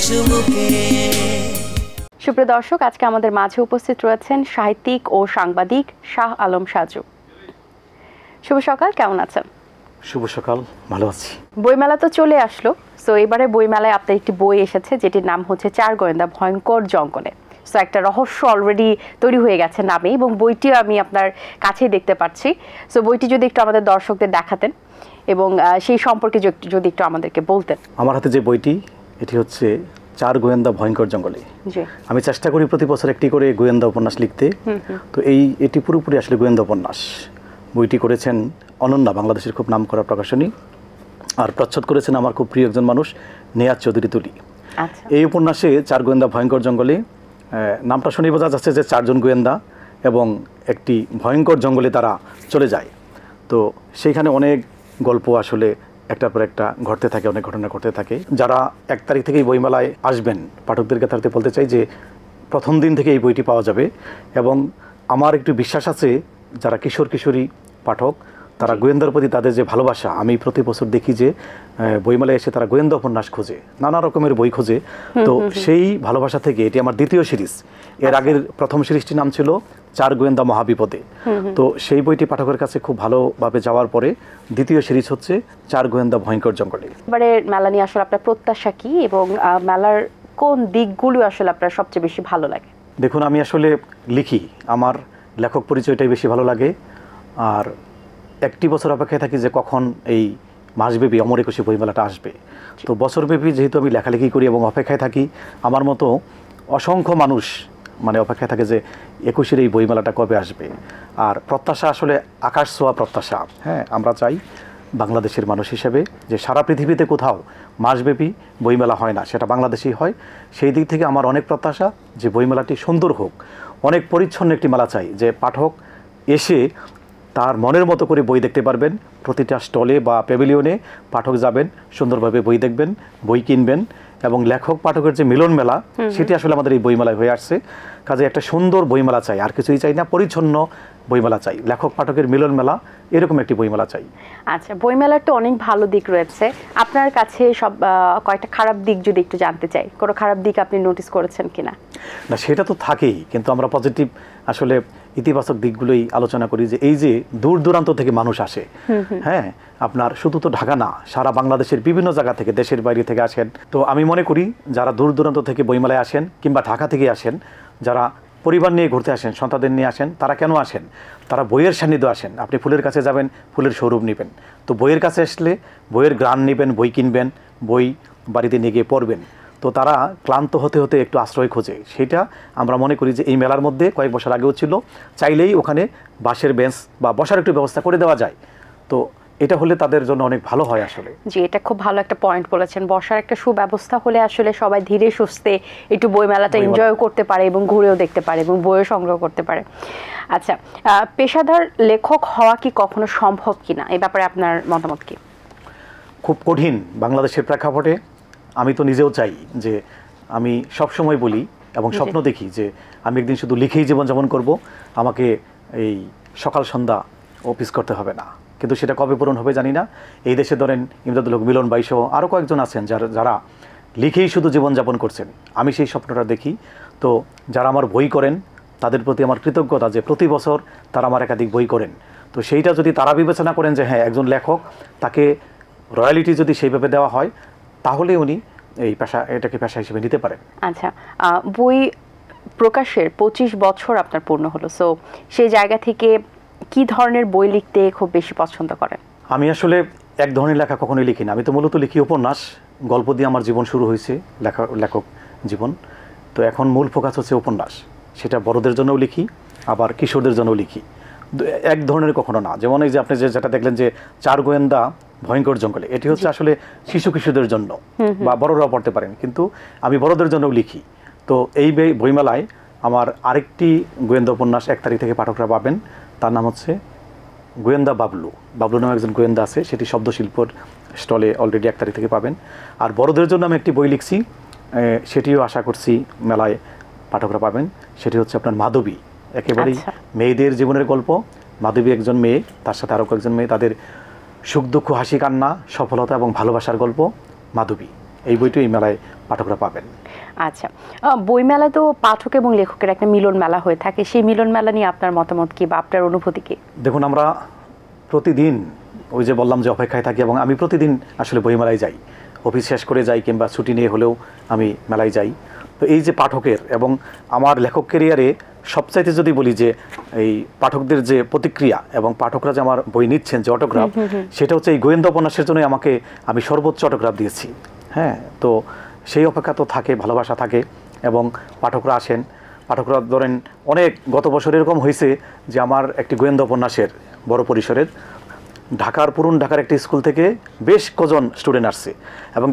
চুমুকে। সুপ্রিয় দর্শক, আজকে আমাদের মাঝে উপস্থিত রয়েছেন সাহিত্যিক ও সাংবাদিক শাহ আলম সাজু। শুভ সকাল, কেমন আছেন? শুভ সকাল, ভালো আছি। বইমেলা তো চলে আসলো, সো এবারে বইমেলায় আপনার একটি বই এসেছে যেটির নাম হচ্ছে চার গোয়েন্দা ভয়ঙ্কর জঙ্গলে। সো একটা রহস্য অলরেডি তৈরি হয়ে গেছে নামে, এবং বইটিও আমি আপনার কাছেই দেখতে পাচ্ছি। সো বইটি যদি একটু আমাদের দর্শকদের দেখাতেন এবং সেই সম্পর্কে যদি একটু আমাদেরকে বলতেন। আমার হাতে যে বইটি, এটি হচ্ছে চার গোয়েন্দা ভয়ঙ্কর জঙ্গলে। আমি চেষ্টা করি প্রতি বছর একটি করে গোয়েন্দা উপন্যাস লিখতে। তো এটি পুরোপুরি আসলে গোয়েন্দা উপন্যাস। বইটি করেছেন অনন্যা, বাংলাদেশের খুব নামকরা প্রকাশনী, আর প্রচ্ছদ করেছেন আমার খুব প্রিয় একজন মানুষ, নেয়াজ চৌধুরী তুলি। এই উপন্যাসে চার গোয়েন্দা ভয়ঙ্কর জঙ্গলে, নামটা শুনে বোঝা যাচ্ছে যে চারজন গোয়েন্দা এবং একটি ভয়ঙ্কর জঙ্গলে তারা চলে যায়। তো সেইখানে অনেক গল্প আসলে একটার পর একটা ঘটতে থাকে, অনেক ঘটনা ঘটতে থাকে। যারা 1 তারিখ থেকেই বইমেলায় আসবেন, পাঠকদেরকে তাতে বলতে চাই যে প্রথম দিন থেকে এই বইটি পাওয়া যাবে। এবং আমার একটু বিশ্বাস আছে, যারা কিশোর কিশোরী পাঠক, তারা গোয়েন্দার প্রতি তাদের যে ভালোবাসা, আমি প্রতি বছর দেখি যে বইমেলায় এসে তারা গোয়েন্দা উপন্যাস খোঁজে, নানা রকমের বই খোঁজে। তো সেই ভালোবাসা থেকে এটি আমার দ্বিতীয় সিরিজ। এর আগের প্রথম সিরিজটির নাম ছিল চার গোয়েন্দা মহাবিপদে। তো সেই বইটি পাঠকের কাছে খুব ভালোভাবে যাওয়ার পরে দ্বিতীয় সিরিজ হচ্ছে চার গোয়েন্দা ভয়ঙ্কর জঙ্গলে। এবারে মেলা নিয়ে আসলে আপনার প্রত্যাশা কি, এবং মেলার কোন দিকগুলো আসলে আপনার সবচেয়ে বেশি ভালো লাগে? দেখুন, আমি আসলে লিখি, আমার লেখক পরিচয়টাই বেশি ভালো লাগে। আর একটি বছর অপেক্ষায় থাকি যে কখন এই মাসব্যাপী অমর একুশে বইমেলাটা আসবে। তো বছরব্যাপী যেহেতু আমি লেখালেখি করি এবং অপেক্ষায় থাকি, আমার মতো অসংখ্য মানুষ অপেক্ষায় থাকে যে 21-এর এই বইমেলাটা কবে আসবে। আর প্রত্যাশা আসলে আকাশ ছোঁয়া প্রত্যাশা। হ্যাঁ, আমরা চাই বাংলাদেশের মানুষ হিসেবে যে সারা পৃথিবীতে কোথাও মাসব্যাপী বইমেলা হয় না, সেটা বাংলাদেশেই হয়। সেই দিক থেকে আমার অনেক প্রত্যাশা যে বইমেলাটি সুন্দর হোক, অনেক পরিচ্ছন্ন একটি মেলা চাই, যে পাঠক এসে তার মনের মতো করে বই দেখতে পারবেন। প্রতিটা স্টলে বা প্যাভিলিয়নে পাঠক যাবেন, সুন্দরভাবে বই দেখবেন, বই কিনবেন, এবং লেখক পাঠকের যে মিলন মেলা, সেটি আসলে আমাদের এই বইমেলায় হয়ে আসছে। কাজে একটা সুন্দর বইমেলা চাই, আর কিছুই চাই না, পরিচ্ছন্ন বইমেলা চাই, লেখক পাঠকের মিলন মেলা, এরকম একটি বইমেলা চাই। আচ্ছা, বইমেলার তো অনেক ভালো দিক রয়েছে, আপনার কাছে সব কয়েকটা খারাপ দিক যদি একটু জানতে চাই, কোনো খারাপ দিক আপনি নোটিস করেছেন কিনা? না, সেটা তো থাকেই, কিন্তু আমরা পজিটিভ আসলে ইতিবাচক দিকগুলোই আলোচনা করি। যে এই যে দূর দূরান্ত থেকে মানুষ আসে, হ্যাঁ, আপনার শুধু তো ঢাকা না, সারা বাংলাদেশের বিভিন্ন জায়গা থেকে, দেশের বাইরে থেকে আসেন। তো আমি মনে করি যারা দূর দূরান্ত থেকে বইমেলায় আসেন, কিংবা ঢাকা থেকে আসেন, যারা পরিবার নিয়ে ঘুরতে আসেন, সন্তানদের নিয়ে আসেন, তারা কেন আসেন? তারা বইয়ের সান্নিধ্য আসেন। আপনি ফুলের কাছে যাবেন, ফুলের স্বরূপ নেবেন। তো বইয়ের কাছে আসলে বইয়ের গ্রান নেবেন, বই কিনবেন, বই বাড়িতে নিয়ে গিয়ে পড়বেন। তো তারা ক্লান্ত হতে হতে একটু আশ্রয় খোঁজে। সেটা আমরা মনে করি যে এই মেলার মধ্যে কয়েক বছর আগেও ছিল, চাইলেই ওখানে বাঁশের বেঞ্চ বা বসার একটু ব্যবস্থা করে দেওয়া যায়। তো এটা হলে তাদের জন্য অনেক ভালো হয় আসলে। জি, এটা খুব ভালো একটা পয়েন্ট বলেছেন। বসার একটা সুব্যবস্থা হলে আসলে সবাই ধীরে সুস্থে একটু বইমেলাটা এনজয় করতে পারে, এবং ঘুরেও দেখতে পারে, এবং বইও সংগ্রহ করতে পারে। আচ্ছা, পেশাদার লেখক হওয়া কি কখনো সম্ভব কিনা, এই ব্যাপারে আপনার মতামত কি? খুব কঠিন বাংলাদেশের প্রেক্ষাপটে। আমি তো নিজেও চাই যে, আমি সবসময় বলি এবং স্বপ্ন দেখি যে আমি একদিন শুধু লিখেই জীবনযাপন করব, আমাকে এই সকাল সন্ধ্যা অফিস করতে হবে না। কিন্তু সেটা কবে পূরণ হবে জানি না। এই দেশে ধরেন ইমদাদুল হক, মিলন ভাই সহ আরও কয়েকজন আছেন যারা লিখেই শুধু জীবনযাপন করছেন। আমি সেই স্বপ্নটা দেখি। তো যারা আমার বই করেন, তাদের প্রতি আমার কৃতজ্ঞতা যে প্রতি বছর তারা আমার একাধিক বই করেন। তো সেইটা যদি তারা বিবেচনা করেন যে হ্যাঁ, একজন লেখক, তাকে রয়্যালিটি যদি সেইভাবে দেওয়া হয়, তাহলে উনি এই এটাকে পেশা হিসেবে নিতে পারেন। আচ্ছা, বই প্রকাশের 25 বছর আপনার পূর্ণ হলো, সো সেই জায়গা থেকে কি ধরনের বই লিখতে খুব বেশি পছন্দ করেন? আমি আসলে এক ধরনের লেখা কখনোই লিখি না। আমি তো মূলত লিখি উপন্যাস, গল্প দিয়ে আমার জীবন শুরু হয়েছে, লেখক জীবন। তো এখন মূল ফোকাস হচ্ছে উপন্যাস। সেটা বড়দের জন্যও লিখি, আবার কিশোরদের জন্যও লিখি। এক ধরনের কখনো না। যেমন এই যে আপনি যেটা দেখলেন যে চার গোয়েন্দা ভয়ঙ্কর জঙ্গলে, এটি হচ্ছে আসলে শিশু কিশোরদের জন্য, বা বড়রাও পড়তে পারেন, কিন্তু আমি বড়দের জন্যও লিখি। তো এই বইমেলায় আমার আরেকটি গোয়েন্দা উপন্যাস 1 তারিখ থেকে পাঠকরা পাবেন। তার নাম হচ্ছে গোয়েন্দা বাবলু। বাবলু নামে একজন গোয়েন্দা আছে, সেটি শব্দশিল্পর স্টলে অলরেডি 1 তারিখ থেকে পাবেন। আর বড়দের জন্য আমি একটি বই লিখছি, সেটিও আশা করছি মেলায় পাঠকরা পাবেন। সেটি হচ্ছে আপনার মাধবী, একেবারেই মেয়েদের জীবনের গল্প। মাধবী একজন মেয়ে, তার সাথে আরও কয়েকজন মেয়ে, তাদের সুখ দুঃখ, হাসি কান্না, সফলতা এবং ভালোবাসার গল্প মাধবী। এই বইটি এই মেলায় পাঠকরা পাবেন। আচ্ছা, বইমেলা তো পাঠক এবং লেখকের একটা মিলন মেলা হয়ে থাকে, সেই মিলন মেলা নিয়ে আপনার মতামত কি বা আপনার অনুভূতি কি? দেখুন, আমরা প্রতিদিন ওই যে বললাম যে অপেক্ষায় থাকি, এবং আমি প্রতিদিন আসলে বইমেলায় যাই, অফিস শেষ করে যাই কিংবা ছুটি নিয়ে হলেও আমি মেলায় যাই। তো এই যে পাঠকের এবং আমার লেখক ক্যারিয়ারে সবচাইতে যদি বলি যে এই পাঠকদের যে প্রতিক্রিয়া এবং পাঠকরা যে আমার বই নিচ্ছেন যে অটোগ্রাফ, সেটা হচ্ছে এই গোয়েন্দা উপন্যাসের জন্য আমি সর্বোচ্চ অটোগ্রাফ দিয়েছি। হ্যাঁ, তো সেই অপেক্ষা তো থাকে, ভালোবাসা থাকে, এবং পাঠকরা আসেন। পাঠকরা ধরেন গত বছর এরকম হয়েছে যে আমার একটি গোয়েন্দা উপন্যাসের বড় পরিসরের পুরন ঢাকার একটি স্কুল থেকে বেশ কজন স্টুডেন্ট আসছে, এবং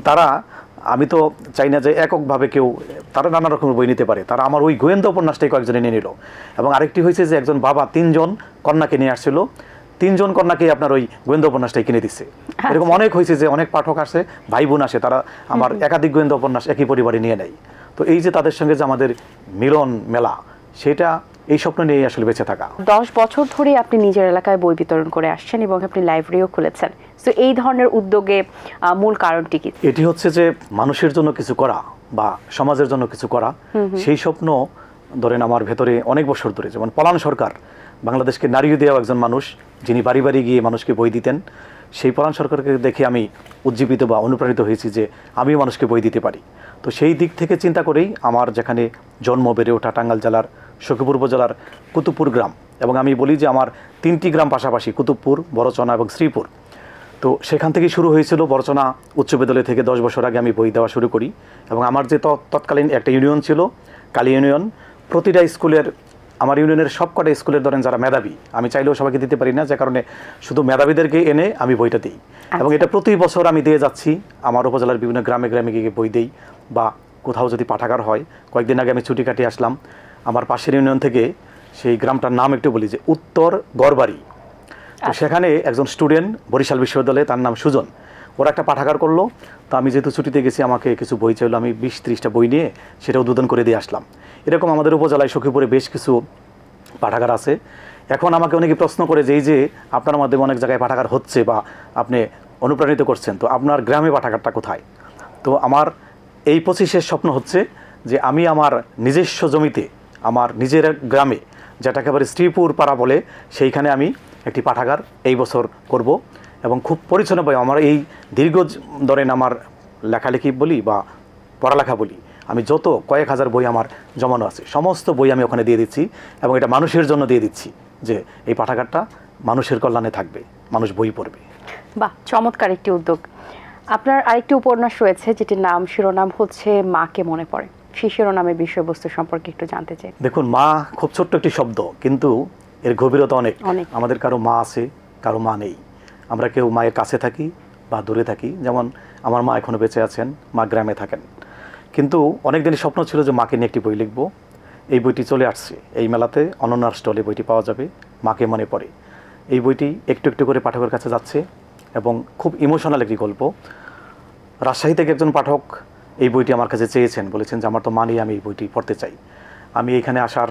আমি তো চাই না যে এককভাবে তারা নানা রকমের বই নিতে পারে, তারা আমার ওই গোয়েন্দা উপন্যাসটাই কয়েকজনে নিয়ে নিল। এবং আরেকটি হয়েছে যে একজন বাবা 3 জন কন্যাকে নিয়ে আসছিল, 3 জন কন্যাকে আপনার ওই গোয়েন্দা উপন্যাসটাই কিনে দিচ্ছে। এরকম অনেক হয়েছে যে অনেক পাঠক আসে, ভাই বোন আসে, তারা আমার একাধিক গোয়েন্দা উপন্যাস একই পরিবারে নিয়ে নেয়। তো এই যে তাদের সঙ্গে যে আমাদের মিলন মেলা, সেটা এই স্বপ্ন নিয়ে আসলে বেঁচে থাকা। 10 বছর ধরে আপনি নিজের এলাকায় বই বিতরণ করে আসছেন এবং আপনি লাইব্রেরিও খুলেছেন। তো এই ধরনের উদ্যোগে মূল কারণটি কি? এটি হচ্ছে যে মানুষের জন্য কিছু করা বা সমাজের জন্য কিছু করা, সেই স্বপ্ন ধরেন আমার ভেতরে অনেক বছর ধরে। যেমন পলান সরকার বাংলাদেশকে নাড়িয়ে দেওয়া একজন মানুষ, যিনি বাড়ি বাড়ি গিয়ে মানুষকে বই দিতেন। সেই পলান সরকারকে দেখে আমি উজ্জীবিত বা অনুপ্রাণিত হয়েছি যে আমি মানুষকে বই দিতে পারি। তো সেই দিক থেকে চিন্তা করেই আমার যেখানে জন্ম, বেড়ে ওঠা টাঙ্গাইল জেলার সখীপুর উপজেলার কুতুবপুর গ্রাম, এবং আমি বলি যে আমার 3টি গ্রাম পাশাপাশি, কুতুবপুর, বড়চনা এবং শ্রীপুর। তো সেখান থেকেই শুরু হয়েছিল। বড়চনা উচ্চ বিদ্যালয় থেকে 10 বছর আগে আমি বই দেওয়া শুরু করি, এবং আমার যে তৎকালীন একটা ইউনিয়ন ছিল, কালী ইউনিয়ন, প্রতিটা স্কুলের, আমার ইউনিয়নের সবকটা স্কুলের ধরেন যারা মেধাবী, আমি চাইলেও সবাইকে দিতে পারি না, যে কারণে শুধু মেধাবীদেরকে এনে আমি বইটা দিই। এবং এটা প্রতি বছর আমি দিয়ে যাচ্ছি। আমার উপজেলার বিভিন্ন গ্রামে গ্রামে গিয়ে বই দিই, বা কোথাও যদি পাঠাগার হয়। কয়েকদিন আগে আমি ছুটি কাটিয়ে আসলাম আমার পাশের ইউনিয়ন থেকে, সেই গ্রামটার নাম একটু বলি যে উত্তর গড়বাড়ি। তো সেখানে একজন স্টুডেন্ট বরিশাল বিশ্ববিদ্যালয়ে, তার নাম সুজন, ওরা একটা পাঠাগার করলো। তো আমি যেহেতু ছুটিতে গেছি, আমাকে কিছু বই চাইলো, আমি 20-30টা বই নিয়ে সেটা উদ্বোধন করে দিয়ে আসলাম। এরকম আমাদের উপজেলায় সখীপুরে বেশ কিছু পাঠাগার আছে। এখন আমাকে অনেকে প্রশ্ন করে যে এই যে আপনার মাধ্যমে অনেক জায়গায় পাঠাগার হচ্ছে বা আপনি অনুপ্রাণিত করছেন, তো আপনার গ্রামে পাঠাগারটা কোথায়? তো আমার এই 25-এর স্বপ্ন হচ্ছে যে আমি আমার নিজস্ব জমিতে, আমার নিজের গ্রামে, যেটা একেবারে শ্রীপুর পাড়া বলে, সেইখানে আমি একটি পাঠাগার এই বছর করব। এবং খুব পরিচ্ছন্নভাবে আমার এই দীর্ঘ ধরেন আমার লেখালেখি বলি বা পড়ালেখা বলি, আমি যত কয়েক হাজার বই আমার জমানো আছে, সমস্ত বই আমি ওখানে দিয়ে দিচ্ছি, এবং এটা মানুষের জন্য দিয়ে দিচ্ছি, যে এই পাঠাগারটা মানুষের কল্যাণে থাকবে, মানুষ বই পড়বে। বাহ, চমৎকার একটি উদ্যোগ। আপনার আরেকটি উপন্যাস রয়েছে যেটির শিরোনাম হচ্ছে মাকে মনে পড়ে। সেই শিরোনামের বিষয়বস্তু সম্পর্কে একটু জানতে চাই। দেখুন, মা খুব ছোট্ট একটি শব্দ, কিন্তু এর গভীরতা অনেক। আমাদের কারো মা আছে, কারো মা নেই। আমরা কেউ মায়ের কাছে থাকি বা দূরে থাকি। যেমন আমার মা এখনও বেঁচে আছেন, মা গ্রামে থাকেন। কিন্তু অনেক দিনের স্বপ্ন ছিল যে মাকে নিয়ে একটি বই লিখব। এই বইটি চলে আসছে, এই মেলাতে অনন্যার স্টলে বইটি পাওয়া যাবে, মাকে মনে পড়ে। এই বইটি একটু একটু করে পাঠকের কাছে যাচ্ছে, এবং খুব ইমোশনাল একটি গল্প। রাজশাহী থেকে একজন পাঠক এই বইটি আমার কাছে চেয়েছেন, বলেছেন যে আমার তো মা নেই, আমি এই বইটি পড়তে চাই। আমি এখানে আসার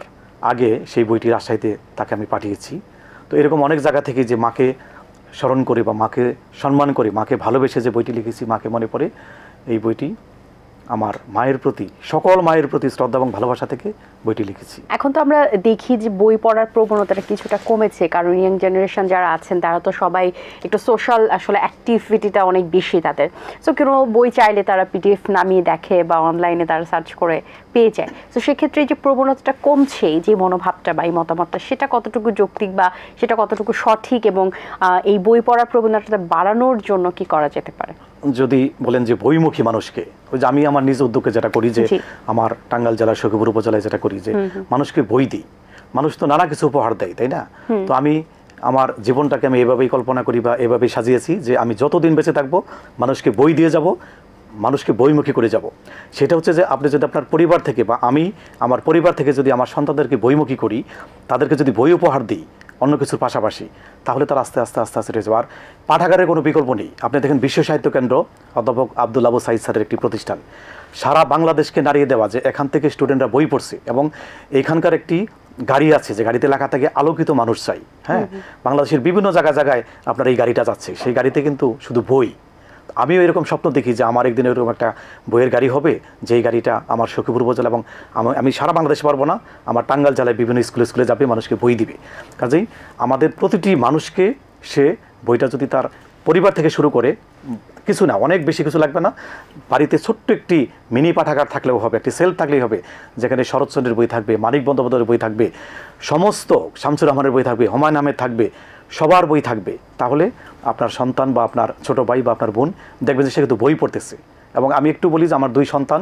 আগে সেই বইটি রাজশাহীতে তাকে আমি পাঠিয়েছি। তো এরকম অনেক জায়গা থেকে যে মাকে স্মরণ করে বা মাকে সম্মান করে, মাকে ভালোবেসে যে বইটি লিখেছি, মাকে মনে পড়ে, এই বইটি আমার মায়ের প্রতি, সকল মায়ের প্রতি শ্রদ্ধা এবং ভালোবাসা থেকে বইটি লিখেছি। এখন তো আমরা দেখি যে বই পড়ার প্রবণতাটা কিছুটা কমেছে, কারণ ইয়াং জেনারেশন যারা আছেন তারা তো সবাই একটু সোশ্যাল আসলে অ্যাক্টিভিটিটা অনেক বেশি তাদের। সো কোনো বই চাইলে তারা পিডিএফ নামিয়ে দেখে বা অনলাইনে তারা সার্চ করে পেয়ে যায়। তো সেক্ষেত্রে যে প্রবণতাটা কমছে, যে মনোভাবটা বা এই মতামতটা, সেটা কতটুকু যৌক্তিক বা সেটা কতটুকু সঠিক, এবং এই বই পড়ার প্রবণতাটা বাড়ানোর জন্য কি করা যেতে পারে? যদি বলেন যে বইমুখী মানুষকে, ওই যে আমি আমার নিজ উদ্যোগে যেটা করি, যে আমার টাঙ্গাইল জেলার সখীপুর উপজেলায় যেটা করি, যে মানুষকে বই দিই। মানুষ তো নানা কিছু উপহার দেয়, তাই না? তো আমি আমার জীবনটাকে আমি এভাবেই কল্পনা করি বা এভাবেই সাজিয়েছি যে আমি যতদিন বেঁচে থাকবো মানুষকে বই দিয়ে যাব, মানুষকে বইমুখী করে যাব। সেটা হচ্ছে যে আপনি যদি আপনার পরিবার থেকে বা আমি আমার পরিবার থেকে যদি আমার সন্তানদেরকে বইমুখী করি, তাদেরকে যদি বই উপহার দিই অন্য কিছুর পাশাপাশি, তাহলে তার আস্তে আস্তে আস্তে আস্তে রয়ে যাবে। আর পাঠাগারের কোনো বিকল্প নেই। আপনি দেখেন বিশ্ব সাহিত্য কেন্দ্র, অধ্যাপক আব্দুল আবু সাইদ স্যারের একটি প্রতিষ্ঠান, সারা বাংলাদেশকে নাড়িয়ে দেওয়া, যে এখান থেকে স্টুডেন্টরা বই পড়ছে, এবং এখানকার একটি গাড়ি আছে যে গাড়িতে লেখা থাকে আলোকিত মানুষ চাই। হ্যাঁ, বাংলাদেশের বিভিন্ন জায়গায় জায়গায় আপনার এই গাড়িটা যাচ্ছে, সেই গাড়িতে কিন্তু শুধু বই। আমিও এরকম স্বপ্ন দেখি যে আমার একদিন এরকম একটা বইয়ের গাড়ি হবে, যেই গাড়িটা আমার সখীপুর উপজেলা এবং আমি সারা বাংলাদেশে পারবো না, আমার টাঙ্গাইল জেলায় বিভিন্ন স্কুলে যাবে, মানুষকে বই দিবে। কাজেই আমাদের প্রতিটি মানুষকে সে বইটা যদি তার পরিবার থেকে শুরু করে, কিছু না, অনেক বেশি কিছু লাগবে না, বাড়িতে ছোট্ট একটি মিনি পাঠাগার থাকলেও হবে, একটি সেলফ থাকলেই হবে, যেখানে শরৎচন্দ্রের বই থাকবে, মানিক বন্দ্যোপাধ্যায়ের বই থাকবে, সমস্ত শামসুর রহমানের বই থাকবে, হুমায়ুন আহমেদ থাকবে, সবার বই থাকবে। তাহলে আপনার সন্তান বা আপনার ছোট ভাই বা আপনার বোন দেখবে যে সে কিন্তু বই পড়তেছে। এবং আমি একটু বলি যে আমার 2 সন্তান,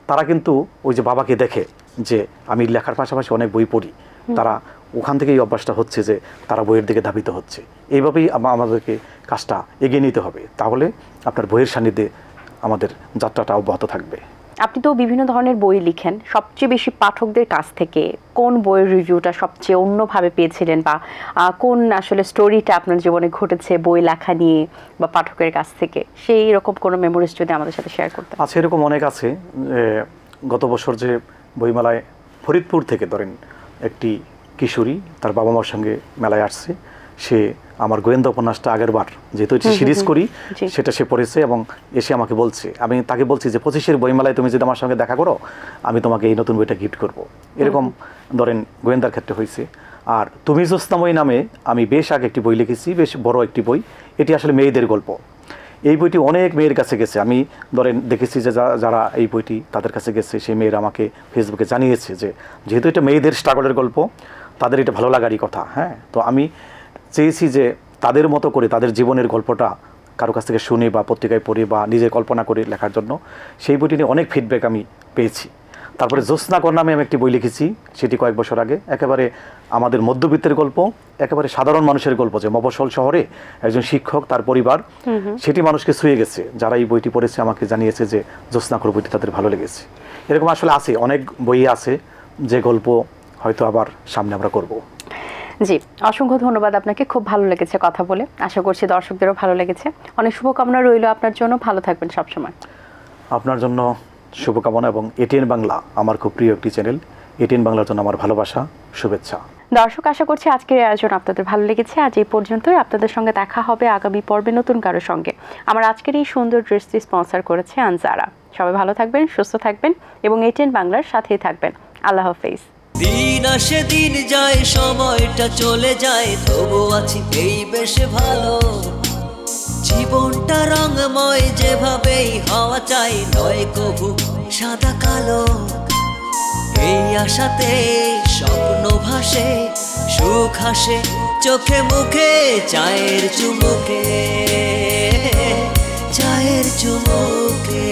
তারা কিন্তু ওই যে বাবাকে দেখে যে আমি লেখার পাশাপাশি অনেক বই পড়ি, তারা ওখান থেকেই এই অভ্যাসটা হচ্ছে যে তারা বইয়ের দিকে ধাবিত হচ্ছে। এইভাবেই আমাদেরকে কাজটা এগিয়ে নিতে হবে, তাহলে আপনার বইয়ের সান্নিধ্যে আমাদের যাত্রাটা অব্যাহত থাকবে। আপনি তো বিভিন্ন ধরনের বই লিখেন, সবচেয়ে বেশি পাঠকদের কাছ থেকে কোন বইয়ের রিভিউটা সবচেয়ে অন্যভাবে পেয়েছিলেন, বা কোন আসলে স্টোরিটা আপনার জীবনে ঘটেছে বই লেখা নিয়ে বা পাঠকের কাছ থেকে, সেই রকম কোনো মেমোরিজ যদি আমাদের সাথে শেয়ার করতেন? আচ্ছা, এরকম অনেক আছে। গত বছর যে বইমেলায় ফরিদপুর থেকে ধরেন একটি কিশোরী তার বাবা মার সঙ্গে মেলায় আসছে, সে আমার গোয়েন্দা উপন্যাসটা আগের বার যেহেতু এটি সিরিজ করি সেটা সে পড়েছে এবং এসে আমাকে বলছে, আমি তাকে বলছি যে 25-এর বইমেলায় তুমি যদি আমার সঙ্গে দেখা করো, আমি তোমাকে এই নতুন বইটা গিফট করব। এরকম ধরেন গোয়েন্দার ক্ষেত্রে হয়েছে। আর তুমি জ্যোৎস্নাময়ী নামে আমি বেশ আগে একটি বই লিখেছি, বেশ বড় একটি বই, এটি আসলে মেয়েদের গল্প। এই বইটি অনেক মেয়ের কাছে গেছে, আমি ধরেন দেখেছি যে যারা এই বইটি তাদের কাছে গেছে, সেই মেয়েরা আমাকে ফেসবুকে জানিয়েছে যে যেহেতু এটা মেয়েদের স্ট্রাগলের গল্প, তাদের এটা ভালো লাগারই কথা। হ্যাঁ, তো আমি চেয়েছি যে তাদের মতো করে তাদের জীবনের গল্পটা কারো কাছ থেকে শুনে বা পত্রিকায় পড়ে বা নিজে কল্পনা করে লেখার জন্য সেই বইটি নিয়ে অনেক ফিডব্যাক আমি পেয়েছি। তারপরে জ্যোৎস্নাকর নামে আমি একটি বই লিখেছি, সেটি কয়েক বছর আগে, একেবারে আমাদের মধ্যবিত্তের গল্প, একেবারে সাধারণ মানুষের গল্প, যে মফস্বল শহরে একজন শিক্ষক তার পরিবার, সেটি মানুষকে ছুঁয়ে গেছে। যারা এই বইটি পড়েছে আমাকে জানিয়েছে যে জ্যোৎস্নাকর বইটি তাদের ভালো লেগেছে। এরকম আসলে আছে, অনেক বই আছে যে গল্প হয়তো আবার সামনে আমরা করব। জি, অসংখ্য ধন্যবাদ আপনাকে, খুব ভালো লেগেছে কথা বলে, আশা করছি দর্শকদেরও ভালো লেগেছে। অনেক শুভকামনা রইল আপনার জন্য, ভালো থাকবেন সবসময়। আপনার জন্য শুভকামনা, এবং এটিএন বাংলা আমার খুব প্রিয় একটি চ্যানেল, এটিএন বাংলার জন্য আমার ভালোবাসা, শুভেচ্ছা। দর্শক, আশা করছি আজকের আয়োজন আপনাদের ভালো লেগেছে। আজ এই পর্যন্তই, আপনাদের সঙ্গে দেখা হবে আগামী পর্বে নতুন কারোর সঙ্গে। আমার আজকের এই সুন্দর ড্রেসটি স্পন্সর করেছে আনজারা। সবাই ভালো থাকবেন, সুস্থ থাকবেন এবং এটিএন বাংলার সাথেই থাকবেন। আল্লাহ হাফেজ। দিন আসে দিন যায়, সময়টা চলে যায়, তবু আছি এই বেশ ভালো। জীবনটা রঙময়, যেভাবেই হওয়া চাই, নয় কভু সাদা কালো। এই আশাতে স্বপ্ন ভাসে, সুখ হাসে চোখে মুখে, চায়ের চুমুকে, চায়ের চুমুকে।